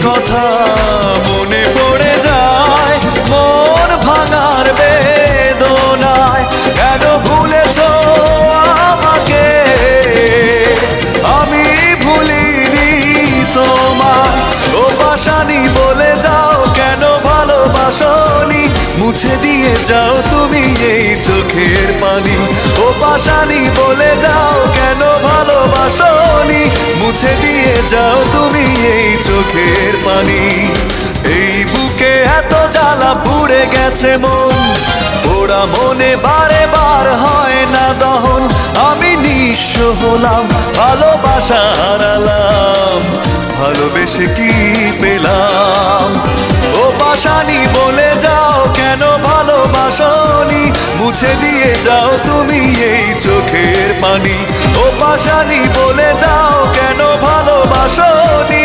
কথা মনে পড়ে যায় মন ভাঙার বেদনায়। কেন ভুলেছো আমাকে, আমি ভুলিনি তোমায়। ও পাশানি বলে যাও কেন ভালোবাসনি, মুছে দিয়ে যাও তুমি এই চোখের পানি। ও পাশানি বলে যাও কেন ভালোবাসনি, মুছে দিয়ে যাও তুমি এই চোখের পানি। এই বুকে এত জ্বালা পুড়ে গেছে মন, ওরা মনে বারে বার হয় না দহন। আমি নিঃস্ব হলাম, ভালোবাসা হারালাম, ভালোবেসে কি পেলাম। ও পাশানি বলে যাও কেন ভালোবাসনি, মুছে দিয়ে যাও তুমি এই চোখের পানি। ও পাশানি বলে যাও কেন ভালোবাসনি,